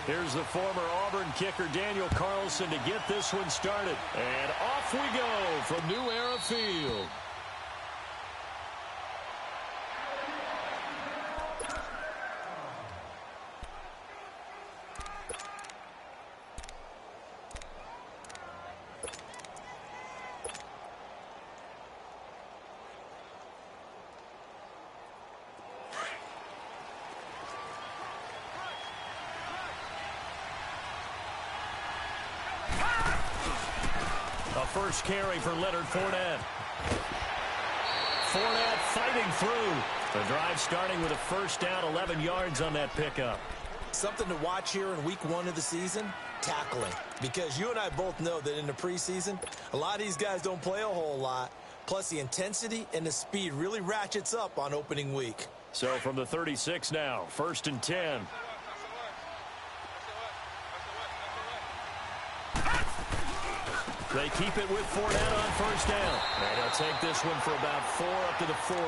Here's the former Auburn kicker Daniel Carlson to get this one started. And off we go from New Era Field. First carry for Leonard Fournette. Fournette fighting through. The drive starting with a first down, 11 yards on that pickup. Something to watch here in week 1 of the season, tackling. Because you and I both know that in the preseason, a lot of these guys don't play a whole lot. Plus the intensity and the speed really ratchets up on opening week. So from the 36 now, 1st and 10. They keep it with Fournette on first down. And they'll take this one for about 4 up to the 40.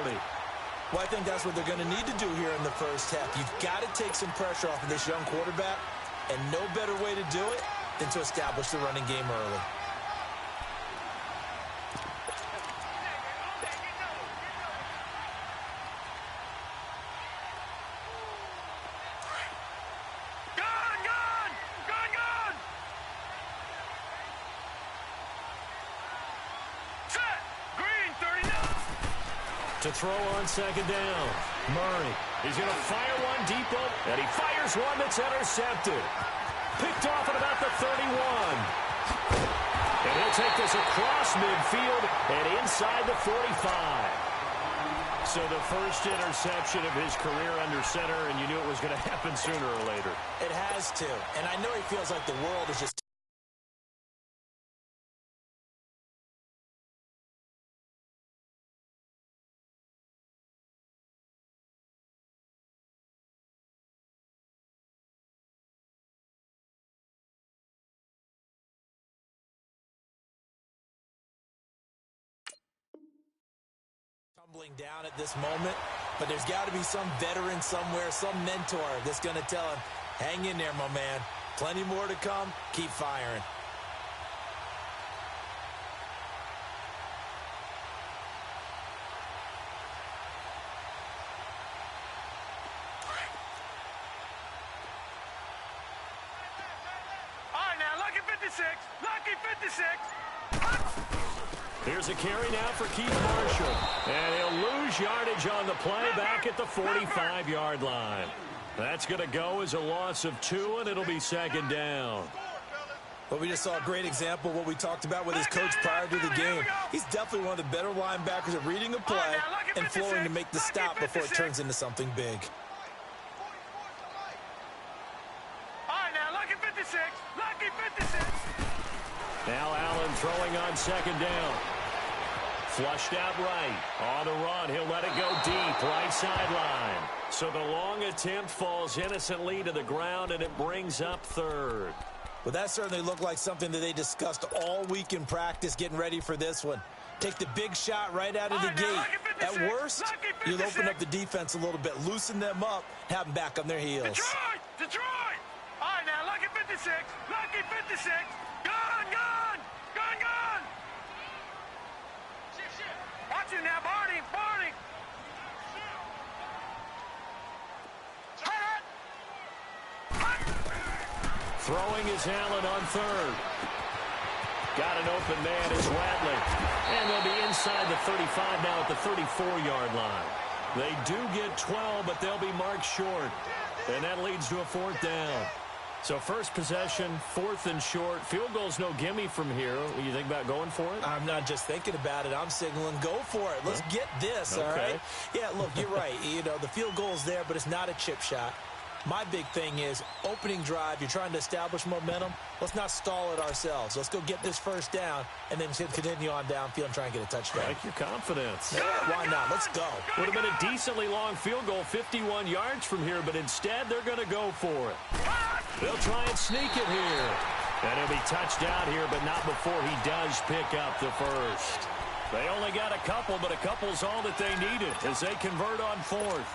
Well, I think that's what they're going to need to do here in the first half. You've got to take some pressure off of this young quarterback, and no better way to do it than to establish the running game early. To throw on second down. Murray. He's going to fire one deep up, and he fires one that's intercepted. Picked off at about the 31. And he'll take this across midfield and inside the 45. So the first interception of his career under center, and you knew it was going to happen sooner or later. It has to. And I know he feels like the world is just... tumbling down at this moment, but there's got to be some veteran somewhere, some mentor that's going to tell him, hang in there, my man. Plenty more to come. Keep firing. All right, now, lucky 56. Lucky 56. Here's a carry now for Keith Marshall. And he'll lose yardage on the play back at the 45-yard line. That's going to go as a loss of 2, and it'll be second down. Well, we just saw a great example of what we talked about with his coach prior to the game. He's definitely one of the better linebackers at reading a play and flowing to make the stop before it turns into something big. All right, now, lucky 56. Lucky 56. Now Allen throwing on second down. Flushed out right. On the run, he'll let it go deep, right sideline. So the long attempt falls innocently to the ground, and it brings up third. Well, that certainly looked like something that they discussed all week in practice getting ready for this one. Take the big shot right out of the gate. At worst, you'll open up the defense a little bit, loosen them up, have them back on their heels. Detroit! Detroit! All right, now, lucky 56. Lucky 56. Gone, gone! Gone, gone! Watch it now, Barney! Barney! Throwing is Allen on third. Got an open man is Rattler. And they'll be inside the 35 now at the 34-yard line. They do get 12, but they'll be marked short. And that leads to a fourth down. So first possession, fourth and short. Field goal's no gimme from here. What do you think about going for it? I'm not just thinking about it. I'm signaling go for it. Let's get this, all right? Yeah, look, you're right. You know, the field goal's there, but it's not a chip shot. My big thing is opening drive. You're trying to establish momentum. Let's not stall it ourselves. Let's go get this first down and then continue on downfield and try and get a touchdown. I like your confidence. Yeah, why not? Let's go. Would have been a decently long field goal, 51 yards from here, but instead they're going to go for it. They'll try and sneak it here. And he'll be touched out here, but not before he does pick up the first. They only got a couple, but a couple's all that they needed as they convert on fourth.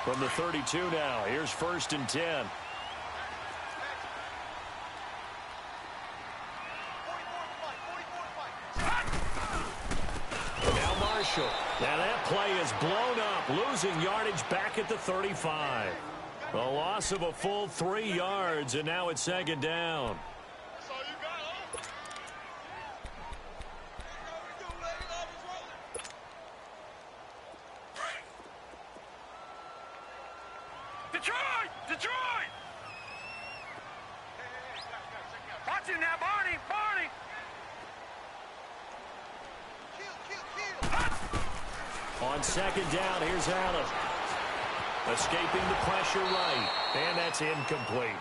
From the 32 now, here's first and 10. Now Marshall. Now that play is blown up, losing yardage back at the 35. A loss of a full 3 yards, and now it's second down. Detroit! Detroit! Watch him now, Barney! Barney! On second down, here's Allen. Escaping the pressure right. And that's incomplete.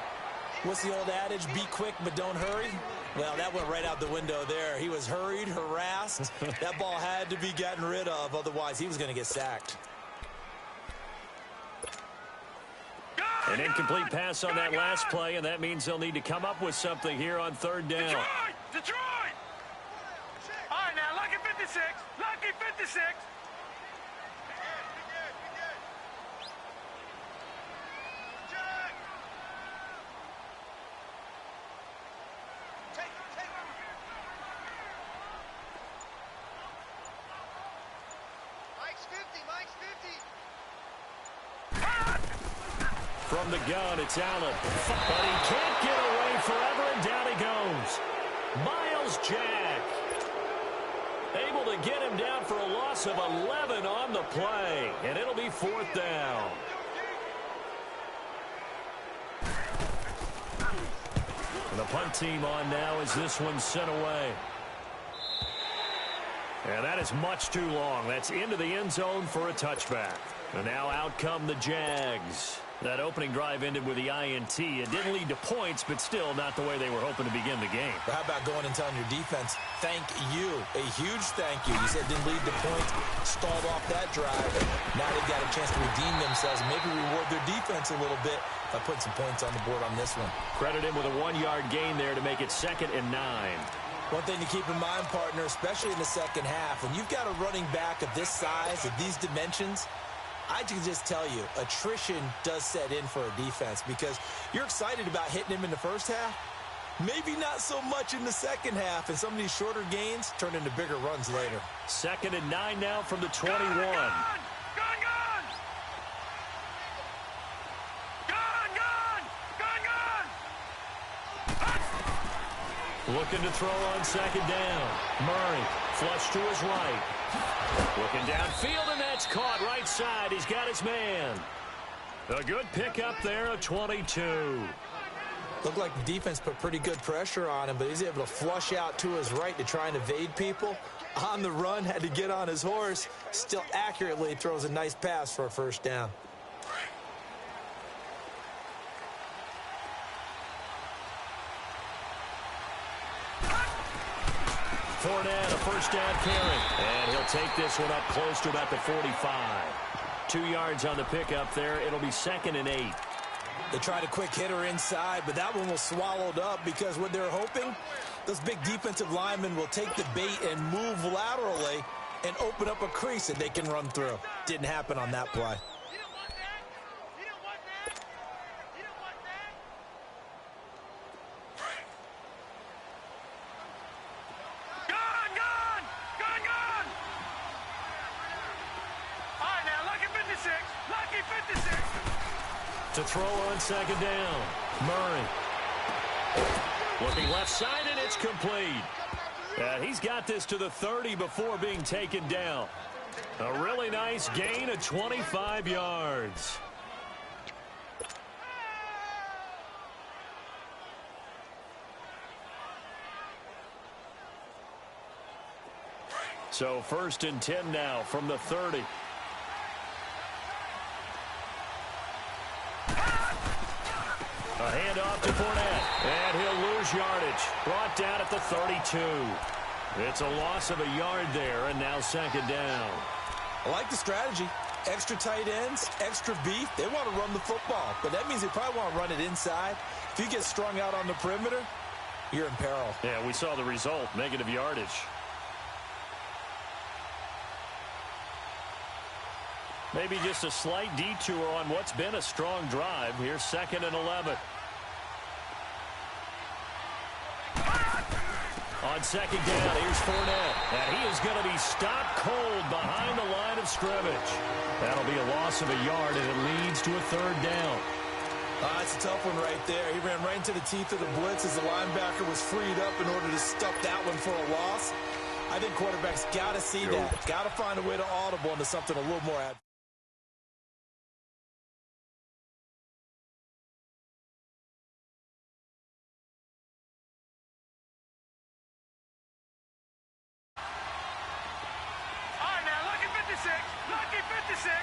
What's the old adage? Be quick, but don't hurry? Well, that went right out the window there. He was hurried, harassed. That ball had to be gotten rid of. Otherwise, he was going to get sacked. An incomplete pass on that last play, and that means they'll need to come up with something here on third down. Detroit! Detroit! All right, now, lucky 56. Lucky 56. From the gun, it's Allen. But he can't get away forever, and down he goes. Miles Jack. Able to get him down for a loss of 11 on the play. And it'll be fourth down. And the punt team on now as this one's sent away. And that is much too long. That's into the end zone for a touchback. And now out come the Jags. That opening drive ended with the INT. It didn't lead to points, but still not the way they were hoping to begin the game. But how about going and telling your defense, thank you, a huge thank you. You said it didn't lead to points, stalled off that drive. Now they've got a chance to redeem themselves and maybe reward their defense a little bit by putting some points on the board on this one. Credit him with a 1-yard gain there to make it 2nd and 9. One thing to keep in mind, partner, especially in the second half, when you've got a running back of this size, of these dimensions, I can just tell you, attrition does set in for a defense because you're excited about hitting him in the first half. Maybe not so much in the second half, and some of these shorter gains turn into bigger runs later. 2nd and 9 now from the 21. Gun, gun! Gun, gun! Gun, gun! Gun, gun! Looking to throw on 2nd down. Murray, flush to his right. Looking downfield, and that's caught right side. He's got his man. A good pickup there, a 22. Looked like the defense put pretty good pressure on him, but he's able to flush out to his right to try and evade people. On the run, had to get on his horse. Still accurately throws a nice pass for a first down. Fournette, a first down carry. And he'll take this one up close to about the 45. 2 yards on the pickup there. It'll be 2nd and 8. They tried a quick hitter inside, but that one was swallowed up because what they're hoping, those big defensive linemen will take the bait and move laterally and open up a crease that they can run through. Didn't happen on that play. To throw on second down. Murray. Looking left side, and it's complete. He's got this to the 30 before being taken down. A really nice gain of 25 yards. So 1st and 10 now from the 30. A handoff to Fournette, and he'll lose yardage. Brought down at the 32. It's a loss of a yard there, and now 2nd down. I like the strategy. Extra tight ends, extra beef. They want to run the football, but that means they probably want to run it inside. If you get strung out on the perimeter, you're in peril. Yeah, we saw the result, negative yardage. Maybe just a slight detour on what's been a strong drive. Here's 2nd and 11. On 2nd down, here's Fournette. And he is going to be stopped cold behind the line of scrimmage. That'll be a loss of a yard, and it leads to a 3rd down. That's a tough one right there. He ran right into the teeth of the blitz as the linebacker was freed up in order to stuff that one for a loss. I think quarterbacks got to see that. Got to find a way to audible into something a little more advanced. Lucky 56.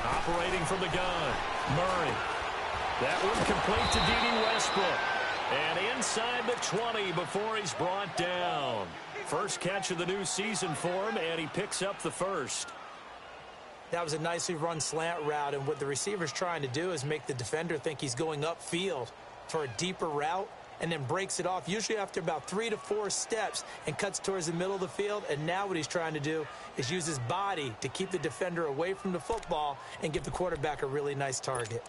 Operating from the gun, Murray. That one complete to D.D. Westbrook. And inside the 20 before he's brought down. First catch of the new season for him, and he picks up the 1st. That was a nicely run slant route, and what the receiver's trying to do is make the defender think he's going upfield for a deeper route, and then breaks it off, usually after about 3 to 4 steps, and cuts towards the middle of the field. And now what he's trying to do is use his body to keep the defender away from the football and give the quarterback a really nice target.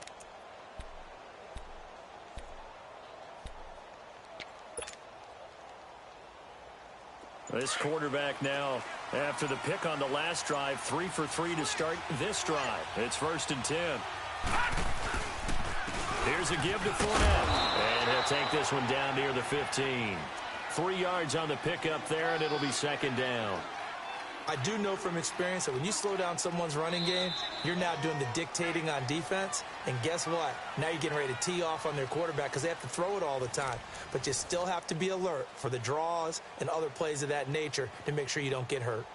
This quarterback now, after the pick on the last drive, 3 for 3 to start this drive. It's 1st and 10. Here's a give to Fournette. And he'll take this one down near the 15. 3 yards on the pickup there, and it'll be 2nd down. I do know from experience that when you slow down someone's running game, you're now doing the dictating on defense. And guess what? Now you're getting ready to tee off on their quarterback because they have to throw it all the time. But you still have to be alert for the draws and other plays of that nature to make sure you don't get hurt.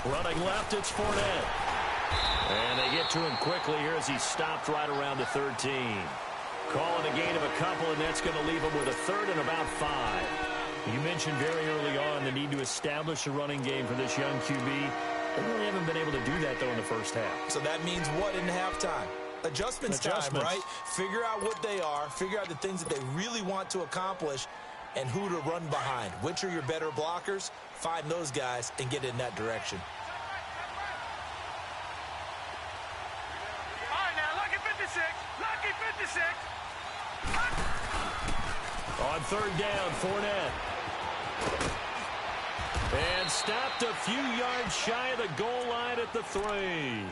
Running left, it's Fournette. And they get to him quickly here as he stopped right around the 13. Calling a gain of a couple, and that's going to leave him with a 3rd and about 5. You mentioned very early on the need to establish a running game for this young QB. They really haven't been able to do that, though, in the first half. So that means what in halftime? Adjustments time, right? Figure out what they are, figure out the things that they really want to accomplish, and who to run behind. Which are your better blockers? Find those guys and get in that direction. All right, now, lucky 56. Lucky 56. On 3rd down, Fournette. And stopped a few yards shy of the goal line at the 3.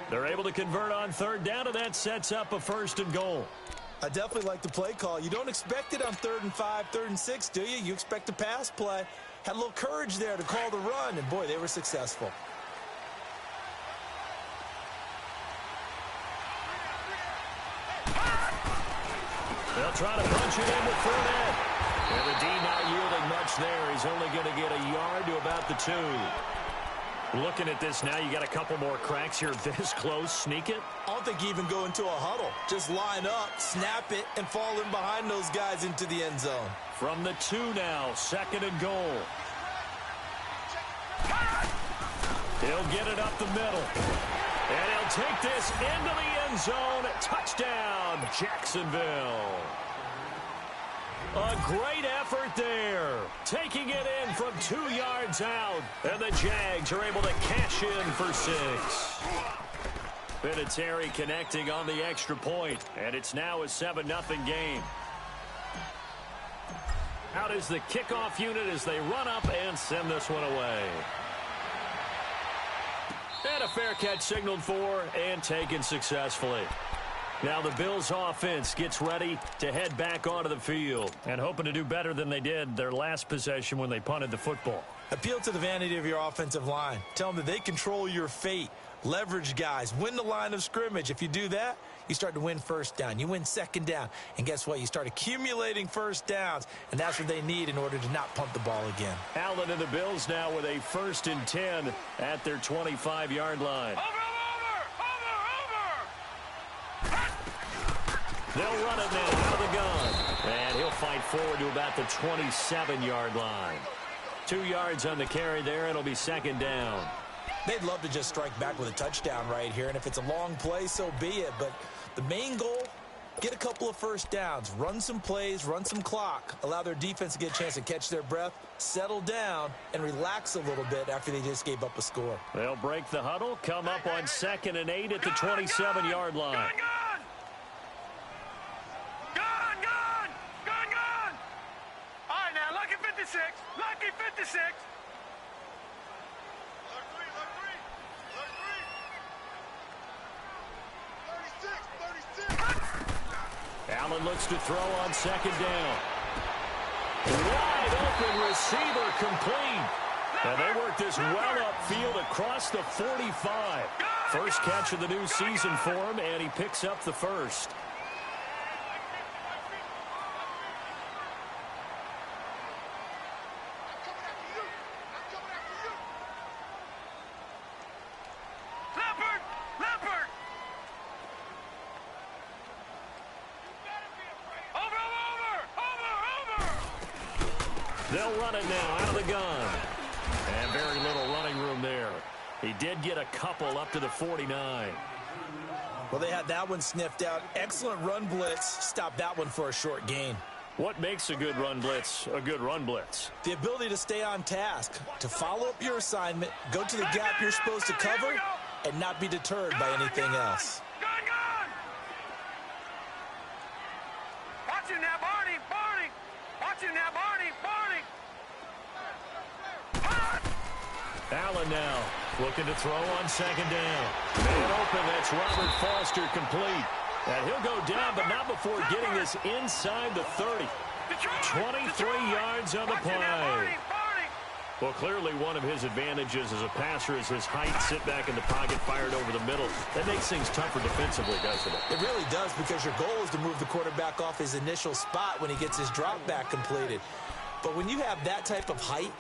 They're able to convert on 3rd down, and that sets up a 1st and goal. I definitely like the play call. You don't expect it on 3rd and 5, 3rd and 6, do you? You expect a pass play. Had a little courage there to call the run, and boy, they were successful. They'll try to punch it in with Fournette. And the D not yielding much there. He's only going to get a yard to about the 2. Looking at this now, you got a couple more cracks here this close. Sneak it? I don't think you even go into a huddle. Just line up, snap it, and fall in behind those guys into the end zone. From the 2 now, 2nd and goal. He'll get it up the middle. And he'll take this into the end zone. Touchdown, Jacksonville. A great effort there. Taking it in from 2 yards out. And the Jags are able to cash in for 6. Vinatieri connecting on the extra point. And it's now a 7-0 game. Out is the kickoff unit as they run up and send this one away. And a fair catch signaled for and taken successfully. Now the Bills offense gets ready to head back onto the field and hoping to do better than they did their last possession when they punted the football. Appeal to the vanity of your offensive line. Tell them that they control your fate. Leverage guys. Win the line of scrimmage. If you do that, you start to win first down. You win second down. And guess what? You start accumulating first downs. And that's what they need in order to not punt the ball again. Allen and the Bills now with a 1st and 10 at their 25-yard line. They'll run it now out of the gun. And he'll fight forward to about the 27-yard line. 2 yards on the carry there. It'll be 2nd down. They'd love to just strike back with a touchdown right here. And if it's a long play, so be it. But the main goal, get a couple of first downs. Run some plays, run some clock. Allow their defense to get a chance to catch their breath, settle down, and relax a little bit after they just gave up a score. They'll break the huddle, come up on 2nd and 8 at the 27-yard line. Lucky 56. Allen looks to throw on 2nd down. Wide open receiver complete. And they work this well upfield across the 45. First catch of the new season for him, and he picks up the 1st. They'll run it now out of the gun. And very little running room there. He did get a couple up to the 49. Well, they had that one sniffed out. Excellent run blitz. Stopped that one for a short gain. What makes a good run blitz a good run blitz? The ability to stay on task, to follow up your assignment, go to the gap you're supposed to cover, and not be deterred by anything else. Watch him now, Barney. Watch him now, Barney. Allen now looking to throw on 2nd down. Man open, that's Robert Foster complete. And he'll go down, but not before getting this inside the 30. 23 yards on the play. Well, clearly one of his advantages as a passer is his height. Sit back in the pocket, fired over the middle. That makes things tougher defensively, doesn't it? It really does, because your goal is to move the quarterback off his initial spot when he gets his drop back completed. But when you have that type of height,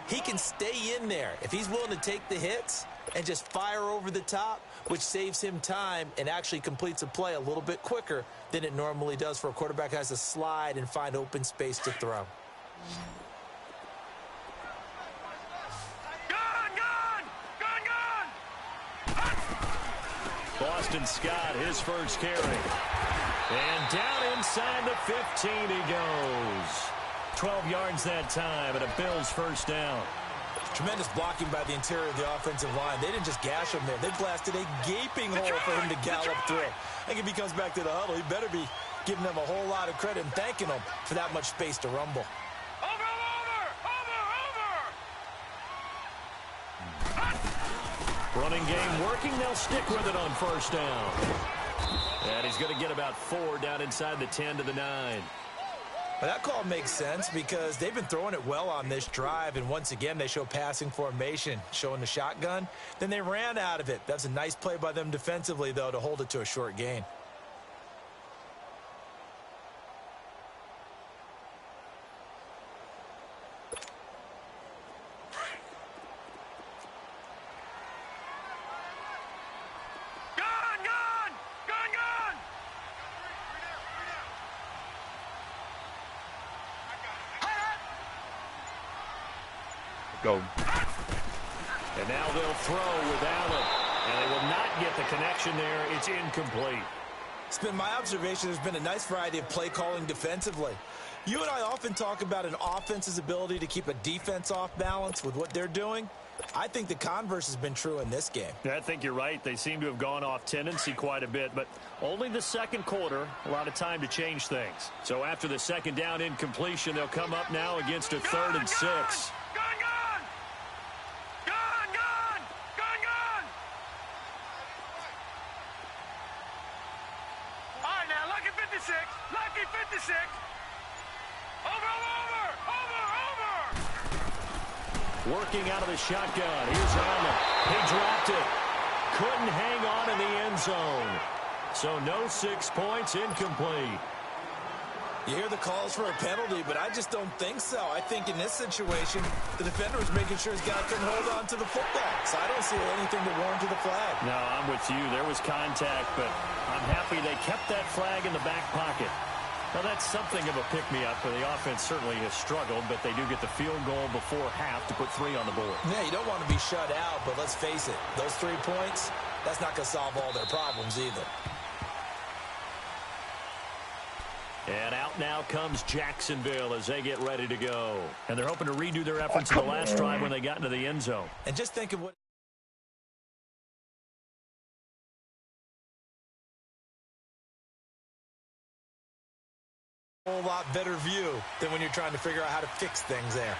he can stay in there. If he's willing to take the hits and just fire over the top, which saves him time and actually completes a play a little bit quicker than it normally does for a quarterback who has to slide and find open space to throw. Boston Scott, his first carry. And down inside the 15 he goes. 12 yards that time, and a Bills first down. Tremendous blocking by the interior of the offensive line. They didn't just gash him there. They blasted a gaping hole for him to gallop through. I think if he comes back to the huddle, he better be giving them a whole lot of credit and thanking them for that much space to rumble. Running game working. They'll stick with it on first down. And he's going to get about 4 down inside the 10 to the 9. Well, that call makes sense because they've been throwing it well on this drive, and once again they show passing formation, showing the shotgun. Then they ran out of it. That's a nice play by them defensively, though, to hold it to a short gain. Go. And now they'll throw with Allen. And they will not get the connection there. It's incomplete. It's been my observation there's been a nice variety of play calling defensively. You and I often talk about an offense's ability to keep a defense off balance with what they're doing. I think the converse has been true in this game. Yeah, I think you're right. They seem to have gone off tendency quite a bit, but only the second quarter, a lot of time to change things. So after the second down incompletion, they'll come up now against a 3rd and 6. Gone! All right, now, lucky 56. Lucky 56. Over! Working out of the shotgun. Here's Allen. He dropped it. Couldn't hang on in the end zone. So no 6 points, incomplete. You hear the calls for a penalty, but I just don't think so. I think in this situation, the defender was making sure his guy couldn't hold on to the football. So I don't see anything to warrant to the flag. No, I'm with you. There was contact, but I'm happy they kept that flag in the back pocket. Now, that's something of a pick-me-up, for the offense certainly has struggled, but they do get the field goal before half to put 3 on the board. Yeah, you don't want to be shut out, but let's face it, those 3 points, that's not going to solve all their problems either. And out now comes Jacksonville as they get ready to go. And they're hoping to redo their efforts in the last drive when they got into the end zone. And just think of what... a whole lot better view than when you're trying to figure out how to fix things there.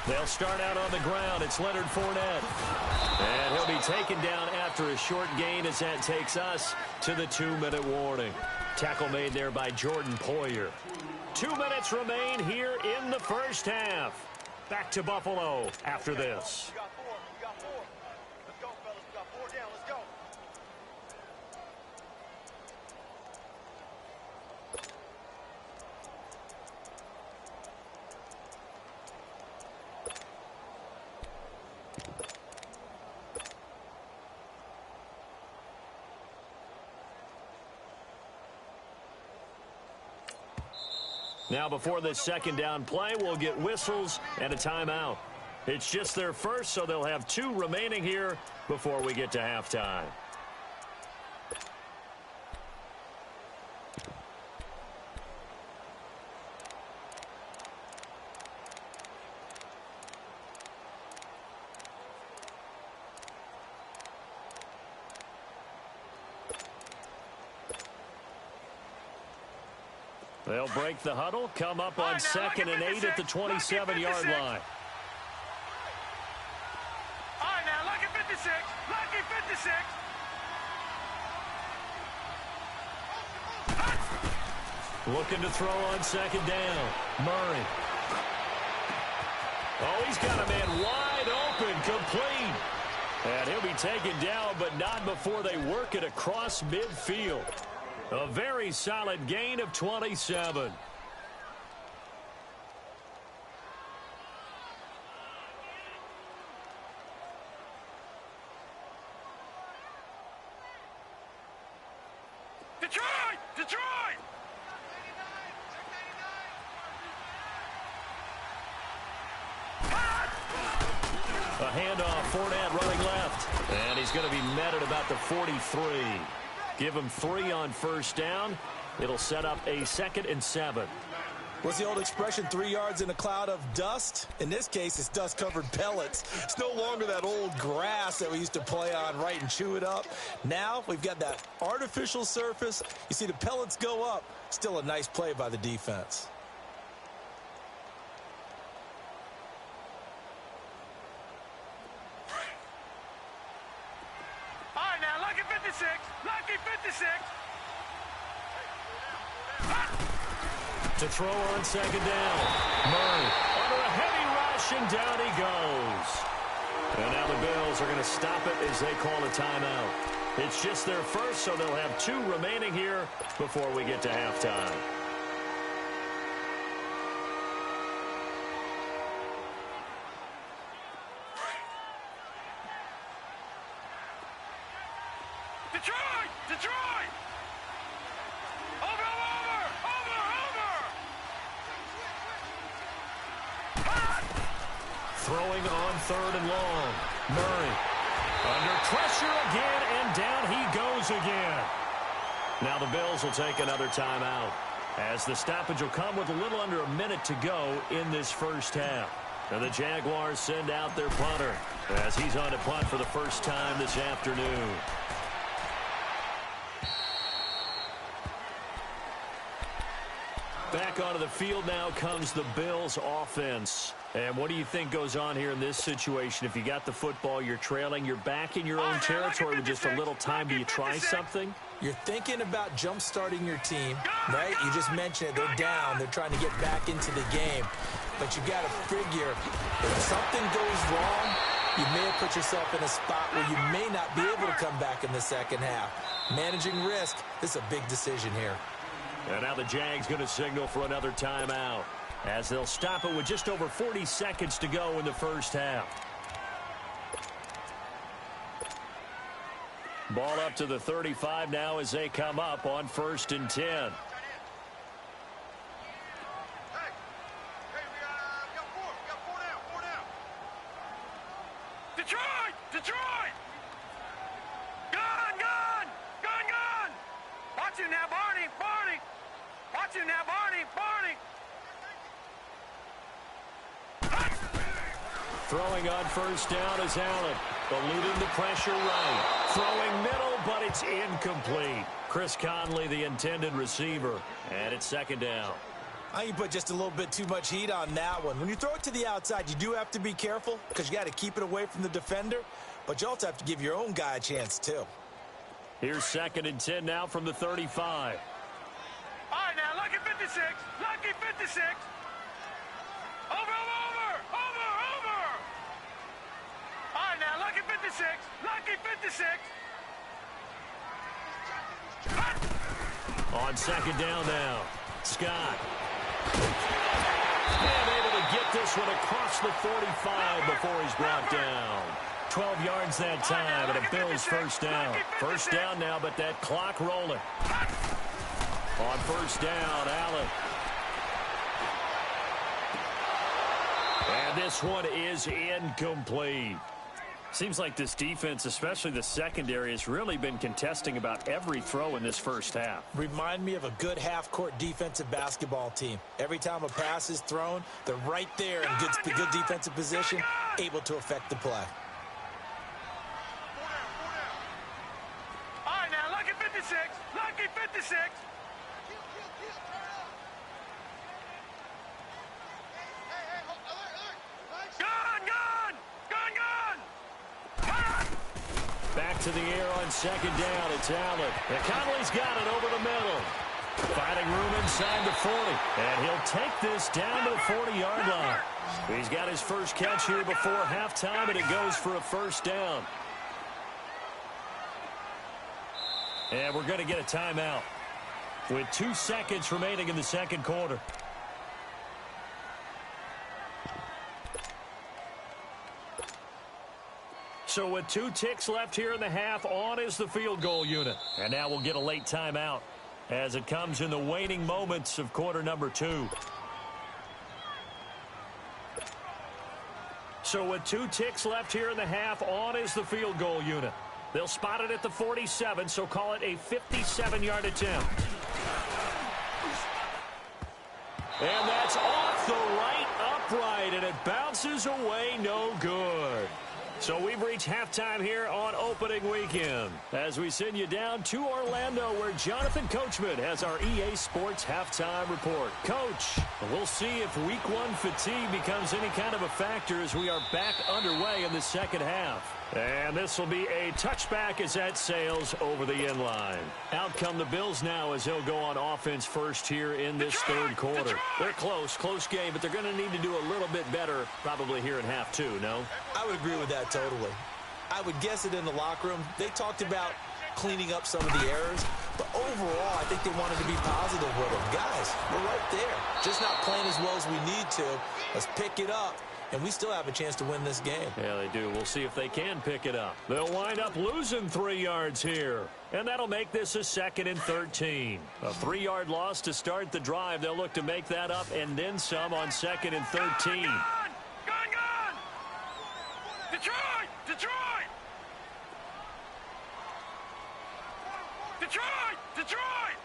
They'll start out on the ground. It's Leonard Fournette. And he'll be taken down after a short gain as that takes us to the 2-minute warning. Tackle made there by Jordan Poyer. 2 minutes remain here in the first half. Back to Buffalo after this. You got 4. Let's go, fellas. We got 4 down. Let's go. Now before this second down play, we'll get whistles and a timeout. It's just their first, so they'll have 2 remaining here before we get to halftime. They'll break the huddle, come up on 2nd and 8 at the 27-yard line. All right, now, lucky 56. Lucky 56. Looking to throw on 2nd down. Murray. Oh, he's got a man wide open, complete. And he'll be taken down, but not before they work it across midfield. A very solid gain of 27. Detroit! A handoff, Fournette running left. And he's going to be met at about the 43. Give him 3 on first down. It'll set up a 2nd and 7. What's the old expression, 3 yards in a cloud of dust? In this case, it's dust-covered pellets. It's no longer that old grass that we used to play on, right, and chew it up. Now we've got that artificial surface. You see the pellets go up. Still a nice play by the defense. All right, now, lucky 56. Lucky 56. To throw on 2nd down. Murray under a heavy rush, and down he goes. And now the Bills are going to stop it as they call a timeout. It's just their first, so they'll have 2 remaining here before we get to halftime. Detroit! Over! Throwing on 3rd and long. Murray under pressure again, and down he goes again. Now the Bills will take another timeout, as the stoppage will come with a little under a minute to go in this first half. And the Jaguars send out their punter as he's on to punt for the first time this afternoon. Back onto the field now comes the Bills offense. And what do you think goes on here in this situation? If you got the football, you're trailing, you're back in your own territory with just a little time. Do you try something? You're thinking about jump-starting your team, right? You just mentioned it. They're down. They're trying to get back into the game. But you got to figure if something goes wrong, you may have put yourself in a spot where you may not be able to come back in the second half. Managing risk, this is a big decision here. And now the Jags going to signal for another timeout, as they'll stop it with just over 40 seconds to go in the first half. Ball up to the 35 now as they come up on 1st and 10. Hey, we got four down. Detroit! Gun! Watch him now, Barney! Watch him now, Barney! Throwing on 1st down is Allen. Eluding the pressure right. Throwing middle, but it's incomplete. Chris Conley, the intended receiver. And it's 2nd down. I think you put just a little bit too much heat on that one. When you throw it to the outside, you do have to be careful because you got to keep it away from the defender. But you also have to give your own guy a chance, too. Here's 2nd and 10 now from the 35. All right, now, lucky 56. Over. All right, now, lucky 56. On 2nd down now, Scott. And able to get this one across the 45 before he's brought down. 12 yards that time, and a Bills 1st down. 1st down now, but that clock rolling. On 1st down, Allen. And this one is incomplete. Seems like this defense, especially the secondary, has really been contesting about every throw in this first half. Remind me of a good half-court defensive basketball team. Every time a pass is thrown, they're right there in good defensive position, able to affect the play. All right, now, lucky 56. Back to the air on 2nd down. It's Allen. And Conley's got it over the middle. Finding room inside the 40. And he'll take this down to the 40-yard line. He's got his first catch here before halftime, and it goes for a 1st down. And we're going to get a timeout with 2 seconds remaining in the 2nd quarter. So with 2 ticks left here in the half, on is the field goal unit. And now we'll get a late timeout as it comes in the waning moments of quarter number 2. So with 2 ticks left here in the half, on is the field goal unit. They'll spot it at the 47, so call it a 57-yard attempt. And that's off the right upright, and it bounces away, no good. So we've reached halftime here on opening weekend as we send you down to Orlando, where Jonathan Coachman has our EA Sports halftime report. Coach, we'll see if week 1 fatigue becomes any kind of a factor as we are back underway in the 2nd half. And this will be a touchback as that sails over the end line. Out come the Bills now as they'll go on offense first here in this 3rd quarter. They're close game, but they're going to need to do a little bit better probably here in half 2, no? I would agree with that totally. I would guess it in the locker room. They talked about cleaning up some of the errors, but overall, I think they wanted to be positive with them. Guys, we're right there. Just not playing as well as we need to. Let's pick it up. And we still have a chance to win this game. Yeah, they do. We'll see if they can pick it up. They'll wind up losing 3 yards here. And that'll make this a 2nd and 13. A 3-yard loss to start the drive. They'll look to make that up and then some on 2nd and 13. Gun! Detroit! Detroit! Detroit!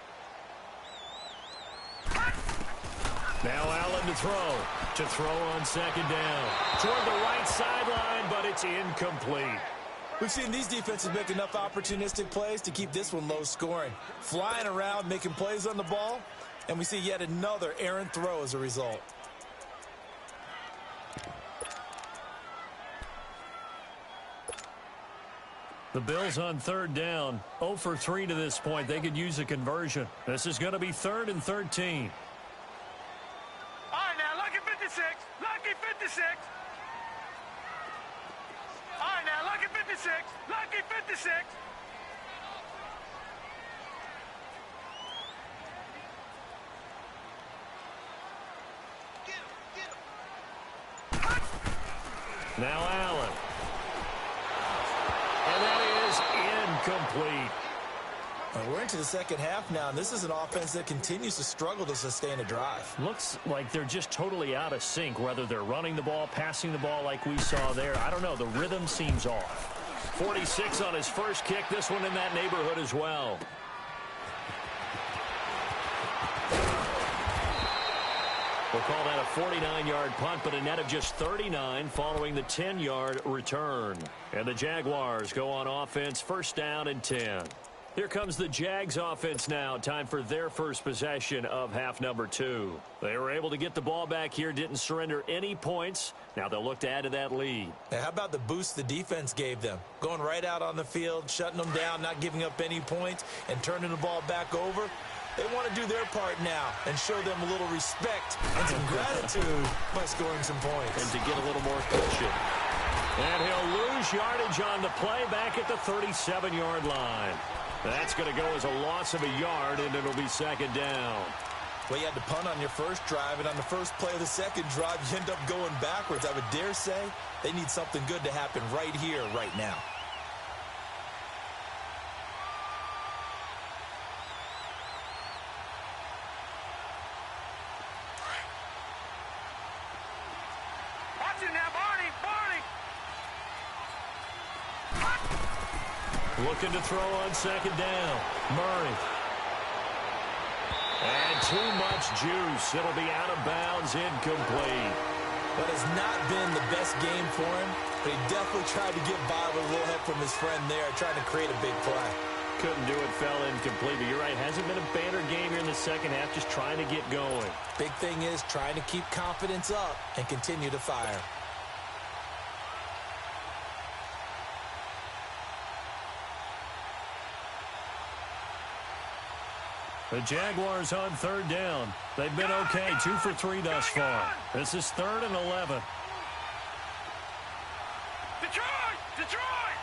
Now Allen to throw. To throw on second down. Toward the right sideline, but it's incomplete. We've seen these defenses make enough opportunistic plays to keep this one low scoring. Flying around, making plays on the ball, and we see yet another errant throw as a result. The Bills on third down. 0 for 3 to this point. They could use a conversion. This is going to be 3rd and 13. All right, now, lucky 56. Lucky 56. All right, now, lucky 56. Lucky 56. Now Allen. And that is incomplete. We're into the second half now, and this is an offense that continues to struggle to sustain a drive. Looks like they're just totally out of sync, whether they're running the ball, passing the ball like we saw there. I don't know. The rhythm seems off. 46 on his first kick. This one in that neighborhood as well. We'll call that a 49-yard punt, but a net of just 39 following the 10-yard return. And the Jaguars go on offense, first down and 10. Here comes the Jags offense now. Time for their first possession of half number 2. They were able to get the ball back here, didn't surrender any points. Now they'll look to add to that lead. Now, how about the boost the defense gave them? Going right out on the field, shutting them down, not giving up any points, and turning the ball back over. They want to do their part now and show them a little respect and some gratitude by scoring some points. And to get a little more cushion. And he'll lose yardage on the play back at the 37-yard line. That's going to go as a loss of a yard, and it'll be second down. Well, you had to punt on your first drive, and on the first play of the second drive, you end up going backwards. I would dare say they need something good to happen right here, right now. Watch it now, Barney! Barney! Looking to throw on second down. Murray. And too much juice. It'll be out of bounds, incomplete. But it's not been the best game for him, but he definitely tried to get by with a little help from his friend there, trying to create a big play. Couldn't do it, fell incomplete. But you're right, hasn't been a banner game here in the second half, just trying to get going. Big thing is trying to keep confidence up and continue to fire. The Jaguars on third down. They've been okay, 2 for 3 thus far. This is 3rd and 11. Detroit! Detroit!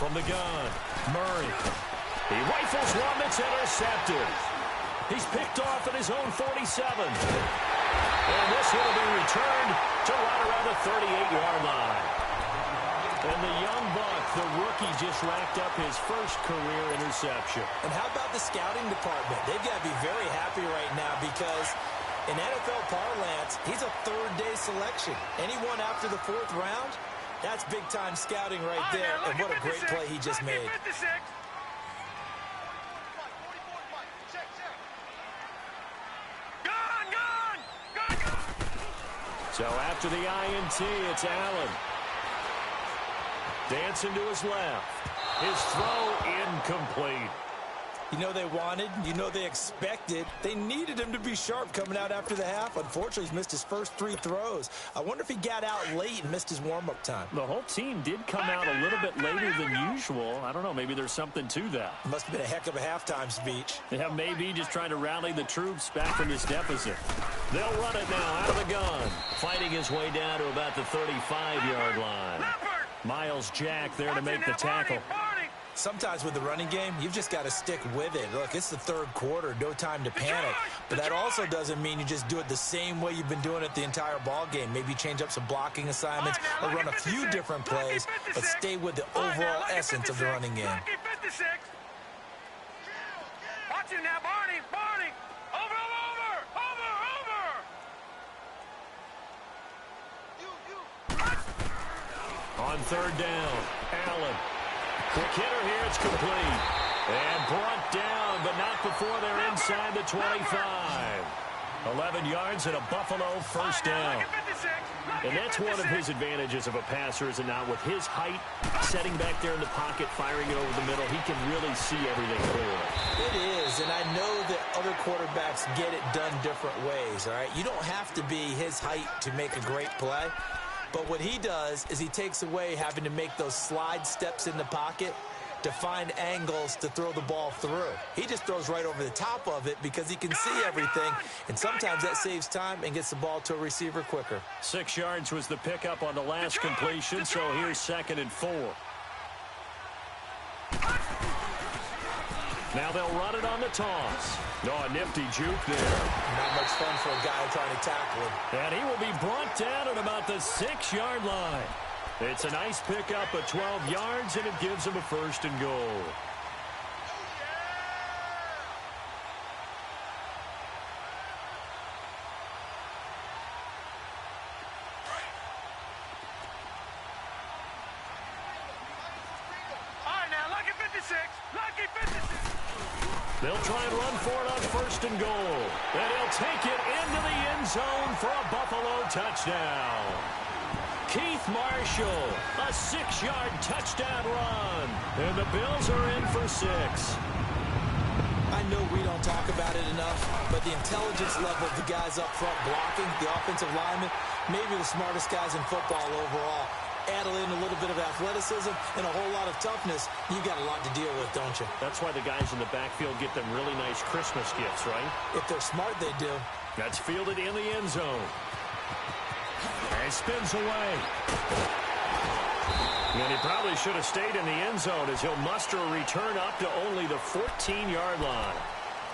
From the gun, Murray. He rifles one that's intercepted. He's picked off at his own 47. And this one will be returned to right around the 38-yard line. And the young buck, the rookie, just racked up his first career interception. And how about the scouting department? They've got to be very happy right now because in NFL parlance, he's a third-day selection. Anyone after the 4th round, that's big-time scouting right there. And what a great play he just made. So after the INT, it's Allen. Dancing to his left. His throw incomplete. You know they wanted, you know they expected. They needed him to be sharp coming out after the half. Unfortunately, he's missed his first 3 throws. I wonder if he got out late and missed his warm-up time. The whole team did come out a little bit later than usual. I don't know, maybe there's something to that. Must have been a heck of a halftime speech. Yeah, maybe just trying to rally the troops back from this deficit. They'll run it now out of the gun. Fighting his way down to about the 35-yard line. Miles Jack there to make the tackle. Sometimes with the running game, you've just got to stick with it. Look, it's the 3rd quarter, no time to panic. But that also doesn't mean you just do it the same way you've been doing it the entire ball game. Maybe change up some blocking assignments or run a few different plays, but stay with the overall essence of the running game. Watch it now, Barney. Barney. Over. On third down, Allen. Quick hitter here, it's complete. And brought down, but not before they're inside the 25. 11 yards and a Buffalo first down. And that's one of his advantages of a passer, is it not? With his height, setting back there in the pocket, firing it over the middle, he can really see everything clearly. It is, and I know that other quarterbacks get it done different ways, all right? You don't have to be his height to make a great play, but what he does is he takes away having to make those slide steps in the pocket to find angles to throw the ball through. He just throws right over the top of it because he can see everything, and sometimes that saves time and gets the ball to a receiver quicker. 6 yards was the pickup on the last completion, so here's 2nd and 4. Now they'll run it on the toss. A nifty juke there. Not much fun for a guy trying to tackle him. And he will be brought down at about the 6-yard line. It's a nice pickup of 12 yards, and it gives him a 1st and goal. All right, now, lucky 56. Lucky 56. They'll try and run for it on 1st and goal. And he'll take it into the end zone for a Buffalo touchdown. Keith Marshall, a 6-yard touchdown run. And the Bills are in for 6. I know we don't talk about it enough, but the intelligence level of the guys up front blocking, the offensive linemen, maybe the smartest guys in football overall. Add in a little bit of athleticism and a whole lot of toughness, you got a lot to deal with, don't you? That's why the guys in the backfield get them really nice Christmas gifts, right? If they're smart, they do. That's fielded in the end zone. And spins away. And he probably should have stayed in the end zone as he'll muster a return up to only the 14-yard line.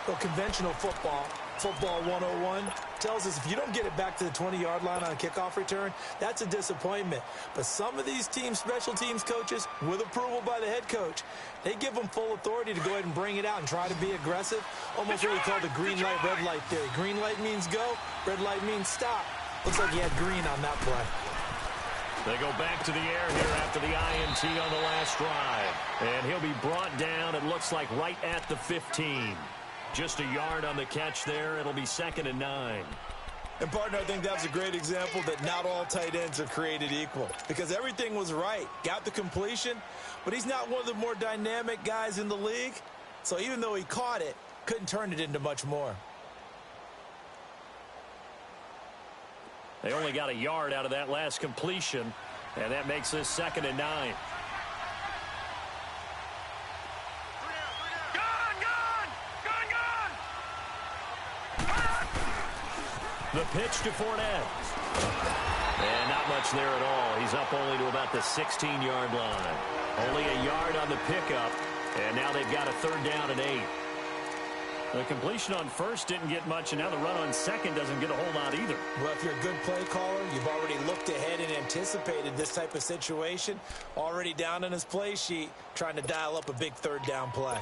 Well, conventional football 101, tells us if you don't get it back to the 20-yard line on a kickoff return, that's a disappointment. But some of these teams, special teams coaches, with approval by the head coach, they give them full authority to go ahead and bring it out and try to be aggressive. Almost what we call the green light, red light theory. Green light means go, red light means stop. Looks like he had green on that play. They go back to the air here after the INT on the last drive. And he'll be brought down, it looks like, right at the 15. Just a yard on the catch there. It'll be 2nd and 9. And, partner, I think that's a great example that not all tight ends are created equal. Because everything was right. Got the completion, but he's not one of the more dynamic guys in the league. So even though he caught it, couldn't turn it into much more. They only got a yard out of that last completion, and that makes this 2nd and 9. The pitch to Fournette. And not much there at all. He's up only to about the 16-yard line. Only a yard on the pickup, and now they've got a 3rd down and 8. The completion on 1st didn't get much, and now the run on 2nd doesn't get a whole lot either. Well, if you're a good play caller, you've already looked ahead and anticipated this type of situation. Already down on his play sheet, trying to dial up a big 3rd down play.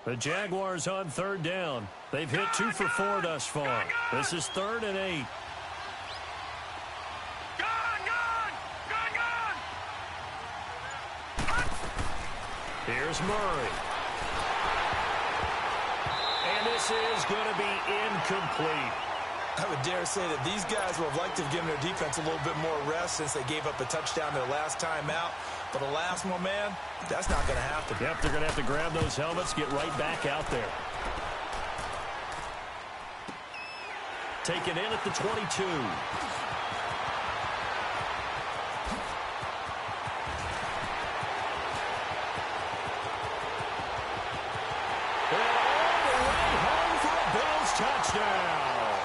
The Jaguars on 3rd down. They've hit 2 for 4 thus far. This is 3rd and 8. Here's Murray. And this is going to be incomplete. I would dare say that these guys would have liked to have given their defense a little bit more rest since they gave up a touchdown their last time out. But alas, my man, that's not going to happen. Yep, they're going to have to grab those helmets, get right back out there. Taken in at the 22. Touchdown.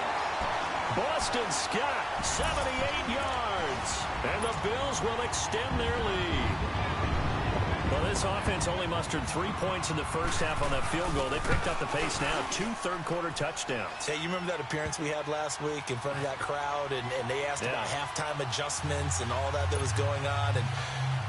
Boston Scott, 78 yards. And the Bills will extend their lead. Well, this offense only mustered 3 points in the first half on that field goal. They picked up the pace now. 2 third-quarter touchdowns. Hey, you remember that appearance we had last week in front of that crowd? And they asked about halftime adjustments and all that was going on. And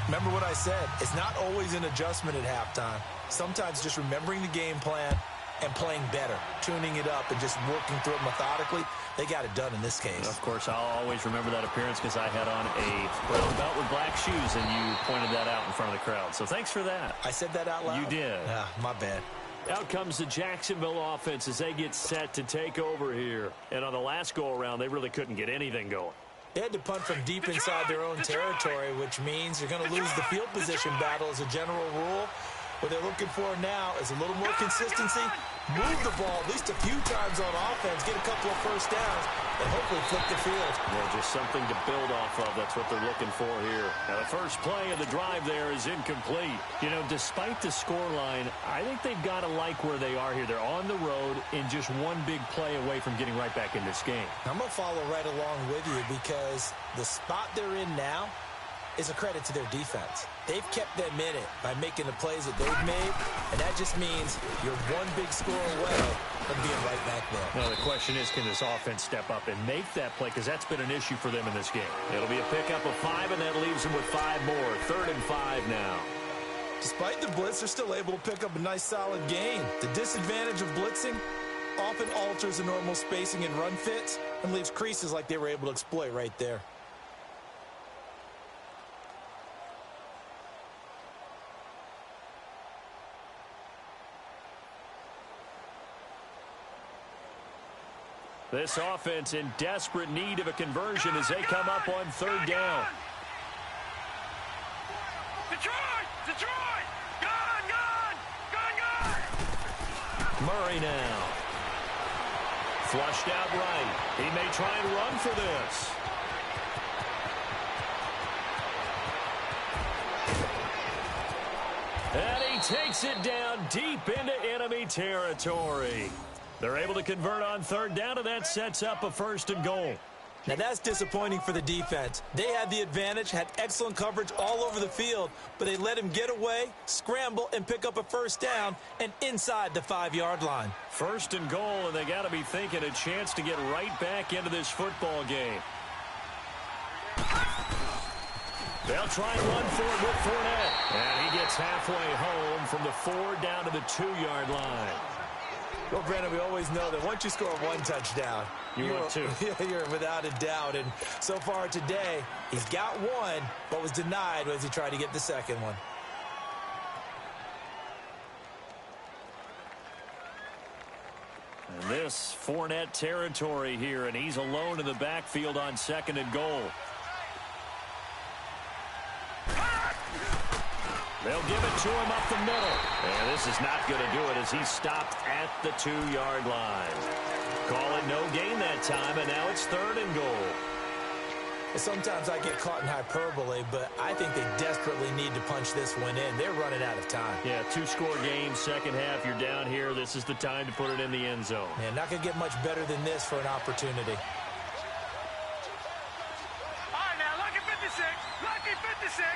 remember what I said. It's not always an adjustment at halftime. Sometimes just remembering the game plan, and playing better, tuning it up and just working through it methodically. They got it done in this case. Of course, I'll always remember that appearance because I had on a brown belt with black shoes, and you pointed that out in front of the crowd. So thanks for that. I said that out loud? You did. My bad. Out comes the Jacksonville offense as they get set to take over here. And on the last go-around, they really couldn't get anything going. They had to punt from deep inside their own territory, which means you're going to lose the field position battle as a general rule. What they're looking for now is a little more consistency, move the ball at least a few times on offense, get a couple of first downs, and hopefully flip the field. Yeah, just something to build off of. That's what they're looking for here. Now, the first play of the drive there is incomplete. You know, despite the scoreline, I think they've got to like where they are here. They're on the road and just one big play away from getting right back in this game. I'm going to follow right along with you because the spot they're in now is a credit to their defense. They've kept them in it by making the plays that they've made, and that just means you're one big score away from being right back there. Now, the question is, can this offense step up and make that play? Because that's been an issue for them in this game. It'll be a pickup of 5, and that leaves them with 5 more. 3rd and 5 now. Despite the blitz, they're still able to pick up a nice, solid gain. The disadvantage of blitzing often alters the normal spacing and run fits and leaves creases like they were able to exploit right there. This offense in desperate need of a conversion as they come up on 3rd down. Detroit! Detroit! Gone! Gone! Gone! Gone! Murray now. Flushed out right. He may try and run for this. And he takes it down deep into enemy territory. They're able to convert on 3rd down, and that sets up a 1st and goal. Now, that's disappointing for the defense. They had the advantage, had excellent coverage all over the field, but they let him get away, scramble, and pick up a 1st down and inside the 5-yard line. 1st and goal, and they got to be thinking a chance to get right back into this football game. They'll try and run for it with Fournette. And he gets halfway home from the 4 down to the 2-yard line. Well, Brandon, we always know that once you score 1 touchdown, you want 2. You're without a doubt. And so far today, he's got 1, but was denied as he tried to get the 2nd one. And this Fournette territory here, and he's alone in the backfield on 2nd and goal. They'll give it to him up the middle. And this is not going to do it as he stopped at the 2-yard line. Call it no gain that time, and now it's 3rd and goal. Sometimes I get caught in hyperbole, but I think they desperately need to punch this one in. They're running out of time. Yeah, 2-score game, second half, you're down here. This is the time to put it in the end zone. Man, not going to get much better than this for an opportunity. All right, now, lucky 56. Lucky 56.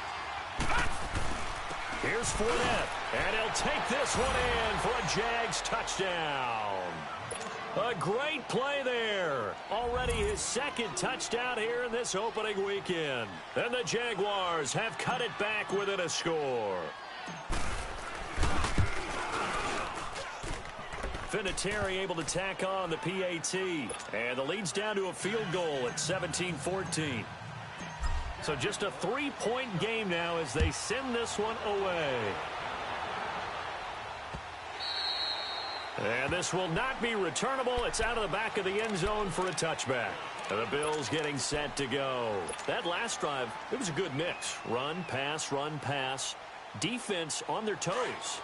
Here's Fournette, and he'll take this one in for a Jags touchdown. A great play there. Already his 2nd touchdown here in this opening weekend. And the Jaguars have cut it back within a score. Vinatieri able to tack on the PAT. And the lead's down to a field goal at 17-14. So just a 3-point game now as they send this one away. And this will not be returnable. It's out of the back of the end zone for a touchback. And the Bills getting set to go. That last drive, it was a good mix. Run, pass, defense on their toes.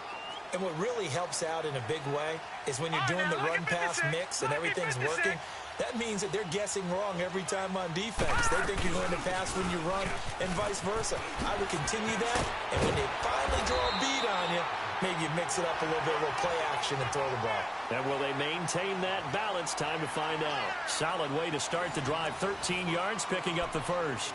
And what really helps out in a big way is when you're doing the run-pass mix and everything's working, that means that they're guessing wrong every time on defense. They think you're going to pass when you run and vice versa. I would continue that, and when they finally draw a beat on you, maybe you mix it up a little bit, a little play action and throw the ball. And will they maintain that balance? Time to find out. Solid way to start the drive. 13 yards, picking up the 1st.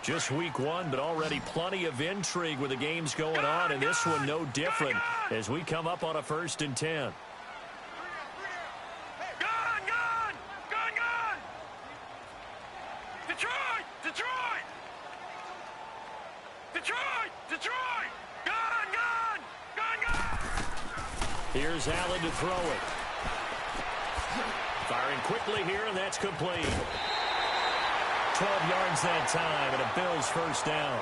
Just week 1, but already plenty of intrigue with the games going on, and this one no different as we come up on a 1st and 10. Gone! Gone! Detroit! Detroit! Detroit! Gun! Gun! Gun! Gun! Here's Allen to throw it. Firing quickly here, and that's complete. 12 yards that time, and a Bills first down.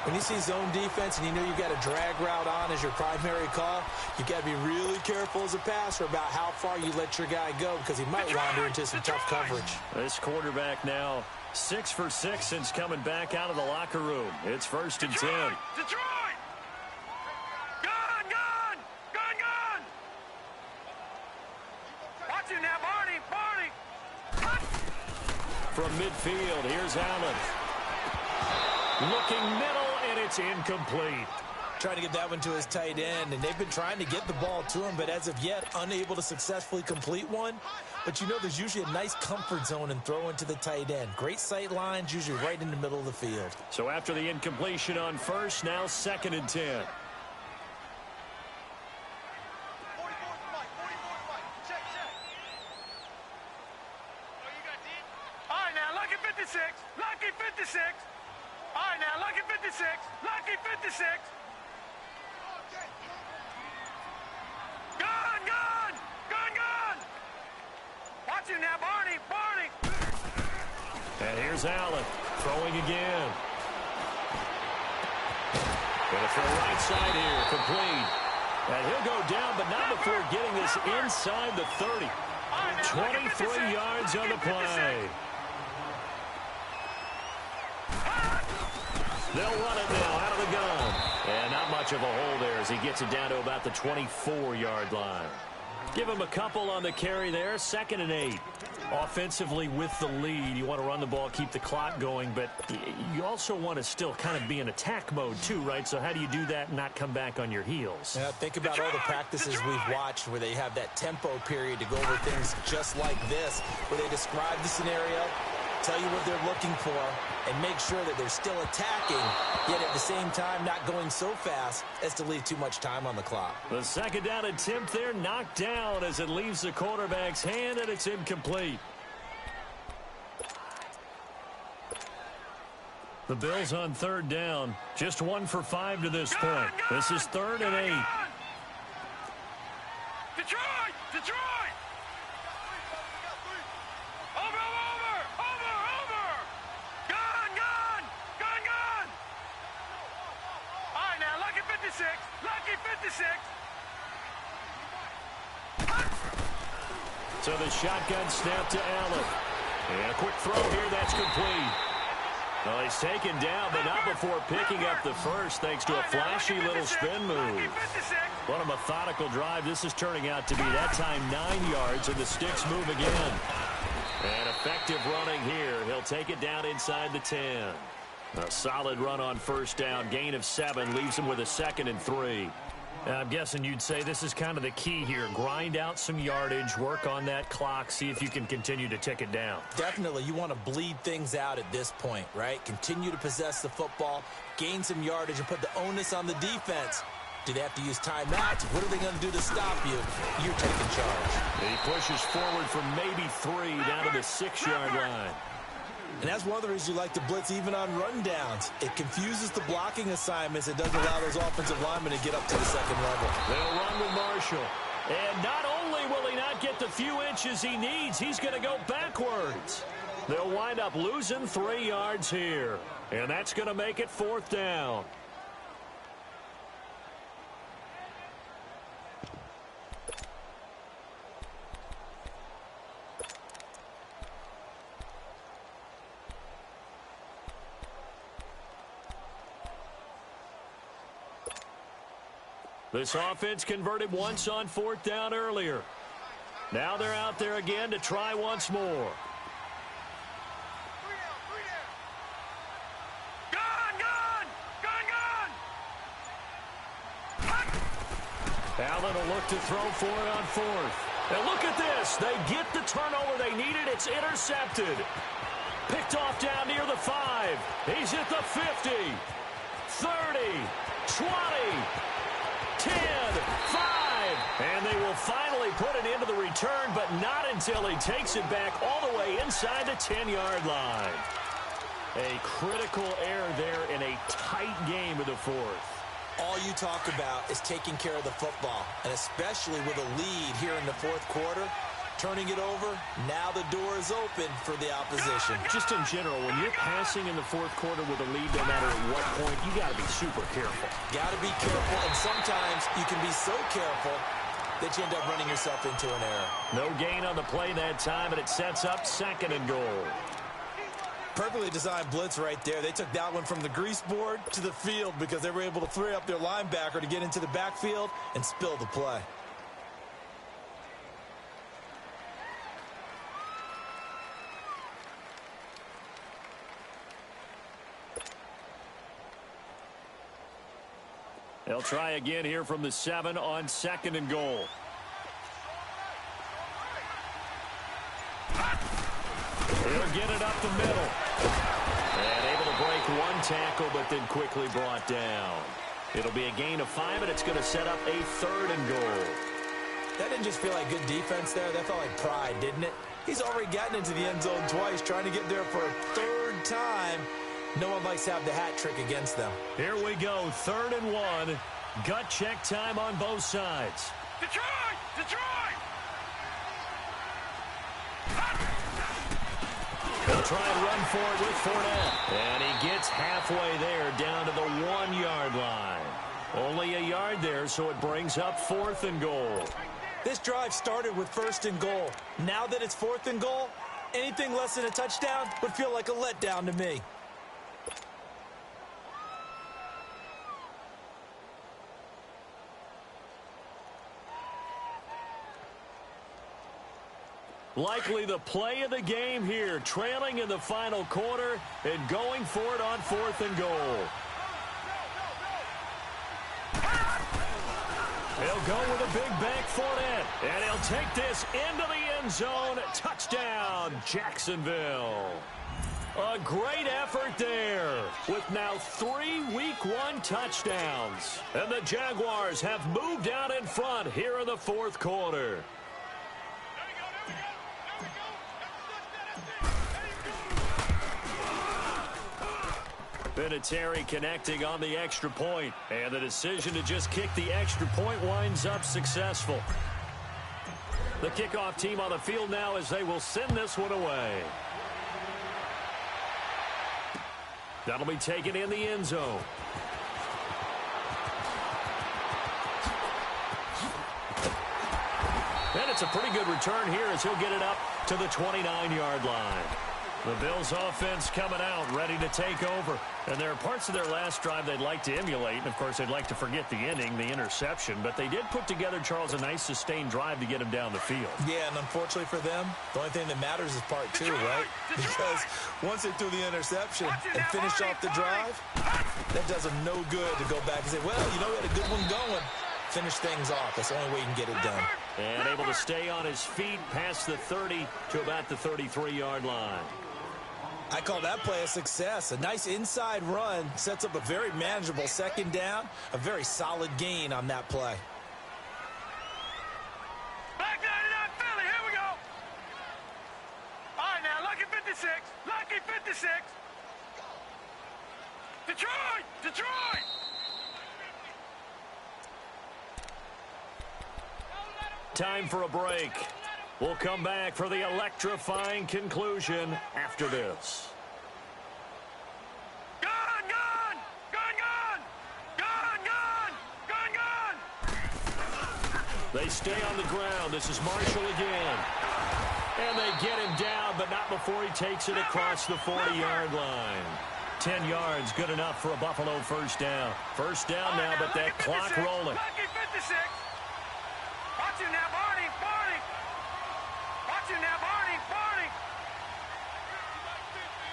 When you see zone defense and you know you've got a drag route on as your primary call, you've got to be really careful as a passer about how far you let your guy go because he might wander into some tough coverage. This quarterback now 6 for 6 since coming back out of the locker room. It's 1st and 10. Detroit! Gun! Gun! Gun! Gun! Watch it now, Barney! Barney! From midfield, here's Allen. Looking middle, and it's incomplete. Trying to get that one to his tight end, and they've been trying to get the ball to him, but as of yet, unable to successfully complete one. But you know there's usually a nice comfort zone in throwing to the tight end. Great sight lines, usually right in the middle of the field. So after the incompletion on first, now 2nd and 10. All right, now, Lucky 56. Lucky 56. All right, now, Lucky 56. Lucky 56. Gun! Gun! Gun! Gun! Watch it now, Barney! Barney! And here's Allen throwing again. Gonna throw right side here, complete. And he'll go down, but not before getting this inside the 30. 23 yards on the play. They'll run it now out of the gun. And not much of a hole there as he gets it down to about the 24-yard line. Give him a couple on the carry there. 2nd and 8. Offensively with the lead, you want to run the ball, keep the clock going, but you also want to still kind of be in attack mode too, right? So how do you do that and not come back on your heels? Yeah, think about all the practices we've watched where they have that tempo period to go over things just like this, where they describe the scenario, tell you what they're looking for, and make sure that they're still attacking, yet at the same time not going so fast as to leave too much time on the clock. The 2nd down attempt there knocked down as it leaves the quarterback's hand, and it's incomplete. The Bills on 3rd down, just 1 for 5 to this point. This is 3rd and 8. Detroit! Detroit! Over! Gun! Gun! Gun! Gun! All right, now, Lucky 56. Lucky 56. So the shotgun snap to Allen. And a quick throw here, that's complete. Well, he's taken down, but not before picking up the first, thanks to a flashy little spin move. What a methodical drive this is turning out to be. That time 9 yards, and the sticks move again. And effective running here. He'll take it down inside the 10. A solid run on 1st down. Gain of 7 leaves him with a 2nd and 3. I'm guessing you'd say this is kind of the key here. Grind out some yardage, work on that clock, see if you can continue to tick it down. Definitely. You want to bleed things out at this point, right? Continue to possess the football, gain some yardage, and put the onus on the defense. Do they have to use timeouts? What are they going to do to stop you? You're taking charge. He pushes forward from maybe 3 down to the 6-yard line. And that's one of the reasons you like to blitz even on rundowns. It confuses the blocking assignments. It doesn't allow those offensive linemen to get up to the 2nd level. They'll run with Marshall. And not only will he not get the few inches he needs, he's going to go backwards. They'll wind up losing 3 yards here. And that's going to make it 4th down. This offense converted once on 4th down earlier. Now they're out there again to try once more. Gun! Gun! Gun! Gun! Allen will look to throw for it on 4th. And look at this. They get the turnover they needed. It's intercepted. Picked off down near the 5. He's at the 50. 30. 20. 10, 5, and they will finally put an end to the return, but not until he takes it back all the way inside the 10-yard line. A critical error there in a tight game of the fourth. All you talk about is taking care of the football, and especially with a lead here in the fourth quarter, turning it over, now the door is open for the opposition. Just in general, when you're passing in the fourth quarter with a lead, no matter at what point, you got to be super careful. Got to be careful, and sometimes you can be so careful that you end up running yourself into an error. No gain on the play that time, and it sets up 2nd and goal. Perfectly designed blitz right there. They took that one from the grease board to the field because they were able to free up their linebacker to get into the backfield and spill the play. They'll try again here from the 7 on 2nd and goal. He'll get it up the middle. And able to break one tackle, but then quickly brought down. It'll be a gain of 5, and it's going to set up a 3rd and goal. That didn't just feel like good defense there. That felt like pride, didn't it? He's already gotten into the end zone twice, trying to get there for a 3rd time. No one likes to have the hat trick against them. Here we go, 3rd and 1. Gut check time on both sides. Detroit! Detroit! They'll try and run for it with Fournette. And he gets halfway there, down to the 1-yard line. Only a yard there, so it brings up 4th and goal. This drive started with 1st and goal. Now that it's 4th and goal, anything less than a touchdown would feel like a letdown to me. Likely the play of the game here, trailing in the final quarter and going for it on 4th and goal. He'll go with a big back Fournette, and he'll take this into the end zone. Touchdown, Jacksonville. A great effort there with now 3 Week 1 touchdowns. And the Jaguars have moved out in front here in the fourth quarter. Vinatieri connecting on the extra point, and the decision to just kick the extra point winds up successful. The kickoff team on the field now as they will send this one away. That'll be taken in the end zone. And it's a pretty good return here as he'll get it up to the 29-yard line. The Bills offense coming out, ready to take over. And there are parts of their last drive they'd like to emulate. And, of course, they'd like to forget the inning, the interception. But they did put together, Charles, a nice sustained drive to get him down the field. Yeah, and unfortunately for them, the only thing that matters is part 2, right? Because once they threw the interception and finished off the drive, that does them no good to go back and say, well, you know, we had a good one going. Finish things off. That's the only way you can get it done. And able to stay on his feet past the 30 to about the 33-yard line. I call that play a success. A nice inside run sets up a very manageable second down. A very solid gain on that play. Back 99 Philly, here we go. All right, now, lucky 56. Lucky 56. Detroit! Detroit! Time for a break. We'll come back for the electrifying conclusion after this. Gun, gun! Gun, gun! Gun, gun! Gun, gun! They stay on the ground. This is Marshall again. And they get him down, but not before he takes it across the 40-yard line. 10 yards, good enough for a Buffalo first down. First down now, but that clock rolling. Lucky 56. Watch him now, Barney, Barney. Watch him now, Barney, Barney.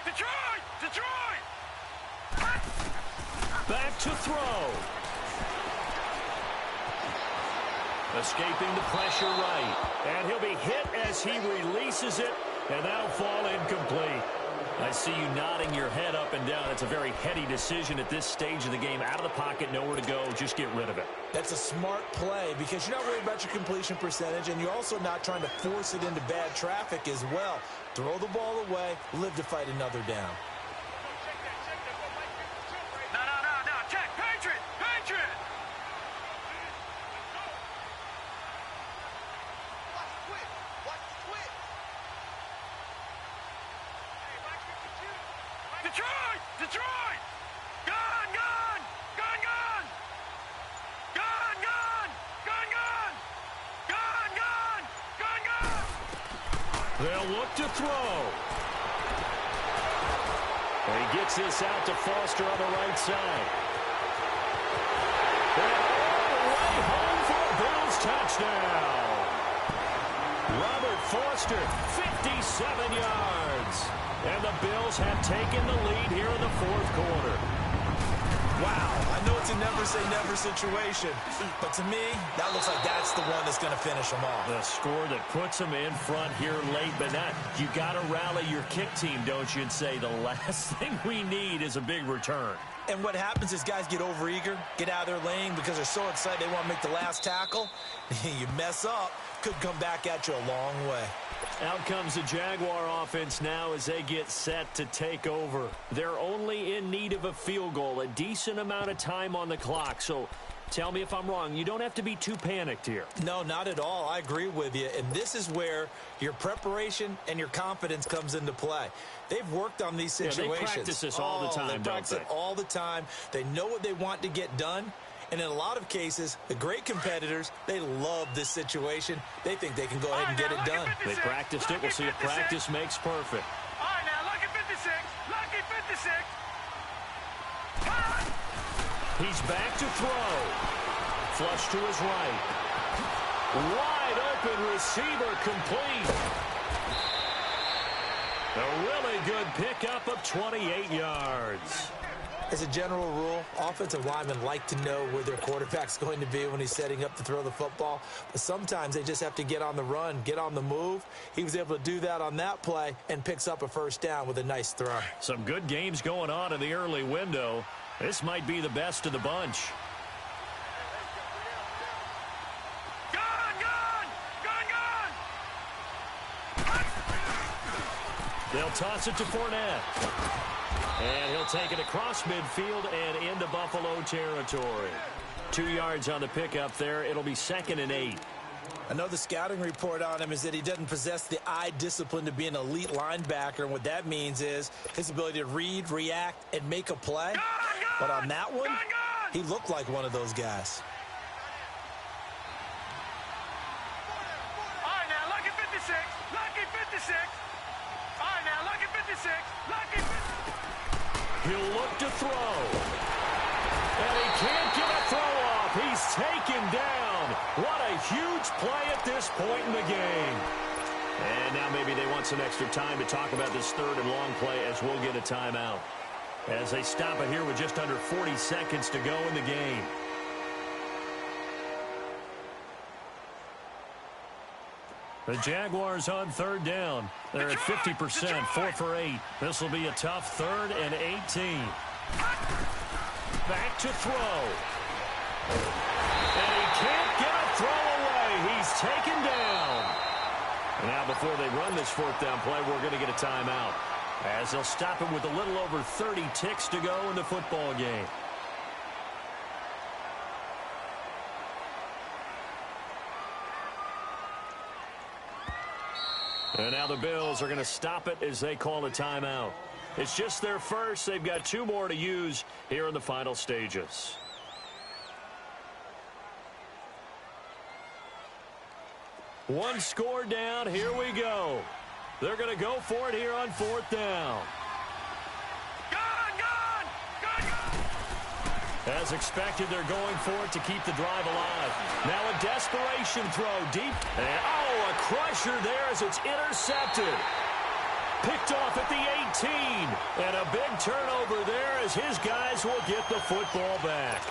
Detroit, Detroit. Back to throw. Escaping the pressure right. And he'll be hit as he releases it, and that'll fall incomplete. I see you nodding your head up and down. It's a very heady decision at this stage of the game. Out of the pocket, nowhere to go. Just get rid of it. That's a smart play because you're not worried about your completion percentage, and you're also not trying to force it into bad traffic as well. Throw the ball away, live to fight another down. Detroit! Detroit! Gun, gun! Gun, gun! Gun, gun! Gun, gun! Gun, gun! Gun, gun! They'll look to throw. And he gets this out to Foster on the right side. And all the way home for a Bills touchdown. Robert Foster, 57 yards. And the Bills have taken the lead here in the fourth quarter. Wow, I know it's a never-say-never situation, but to me, that looks like that's the one that's going to finish them off. The score that puts them in front here late, but not. You got to rally your kick team, don't you, and say the last thing we need is a big return. And what happens is guys get overeager, get out of their lane because they're so excited they want to make the last tackle. You mess up, could come back at you a long way. Out comes the Jaguar offense now as they get set to take over. They're only in need of a field goal, a decent amount of time on the clock. So tell me if I'm wrong. You don't have to be too panicked here. No, not at all. I agree with you. And this is where your preparation and your confidence comes into play. They've worked on these situations. Yeah, they practice this all the time, they practice it all the time. They know what they want to get done. And in a lot of cases, the great competitors, they love this situation. They think they can go ahead and get it done. They practiced it. We'll see if practice makes perfect. All right, now, lucky 56. Lucky 56. He's back to throw. Flush to his right. Wide open receiver complete. A really good pickup of 28 yards. As a general rule, offensive linemen like to know where their quarterback's going to be when he's setting up to throw the football. But sometimes they just have to get on the run, get on the move. He was able to do that on that play and picks up a first down with a nice throw. Some good games going on in the early window. This might be the best of the bunch. Gun, gun! Gun, gun! They'll toss it to Fournette. And he'll take it across midfield and into Buffalo territory. 2 yards on the pickup there. It'll be 2nd and 8. I know the scouting report on him is that he doesn't possess the eye discipline to be an elite linebacker. And what that means is his ability to read, react, and make a play. But on that one, he looked like one of those guys. All right, now, lucky 56. Lucky 56. All right, now, lucky 56. Lucky 56. He'll look to throw. And he can't get a throw off. He's taken down. What a huge play at this point in the game. And now maybe they want some extra time to talk about this third and long play as we'll get a timeout. As they stop it here with just under 40 seconds to go in the game. The Jaguars on third down. They're at 50%, 4 for 8. This will be a tough 3rd and 18. Back to throw. And he can't get a throw away. He's taken down. Now before they run this 4th down play, we're going to get a timeout. As they'll stop it with a little over 30 ticks to go in the football game. And now the Bills are going to stop it as they call a timeout. It's just their first. They've got 2 more to use here in the final stages. One score down. Here we go. They're going to go for it here on 4th down. Gun, gun! Gun, gun! As expected, they're going for it to keep the drive alive. Now a desperation throw deep. And, oh, a crusher there as it's intercepted. Picked off at the 18. And a big turnover there as his guys will get the football back.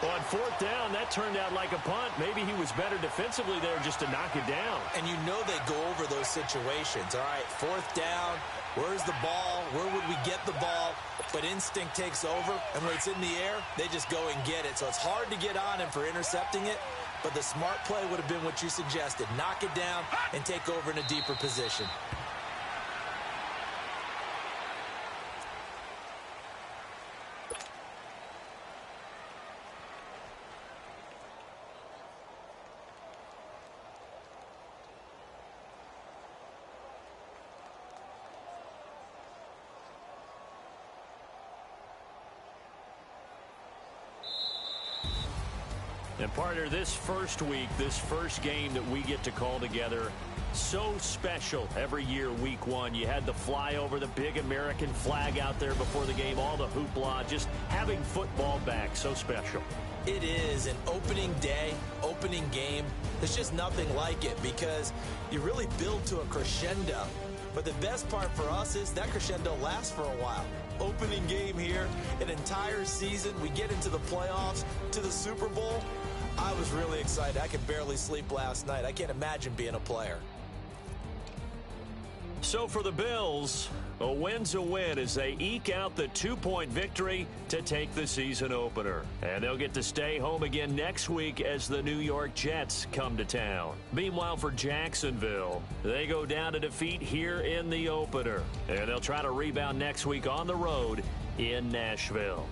On 4th down, that turned out like a punt. Maybe he was better defensively there just to knock it down. And you know they go over those situations. All right, 4th down, where's the ball? Where would we get the ball? But instinct takes over, and when it's in the air, they just go and get it. So it's hard to get on him for intercepting it, but the smart play would have been what you suggested. Knock it down and take over in a deeper position. And partner, this first week, this first game that we get to call together, so special every year, week one. You had the flyover, the big American flag out there before the game, all the hoopla, just having football back, so special. It is an opening day, opening game. There's just nothing like it because you really build to a crescendo. But the best part for us is that crescendo lasts for a while. Opening game here, an entire season. We get into the playoffs, to the Super Bowl. I was really excited. I could barely sleep last night. I can't imagine being a player. So for the Bills, a win's a win as they eke out the 2-point victory to take the season opener. And they'll get to stay home again next week as the New York Jets come to town. Meanwhile, for Jacksonville, they go down to defeat here in the opener. And they'll try to rebound next week on the road in Nashville.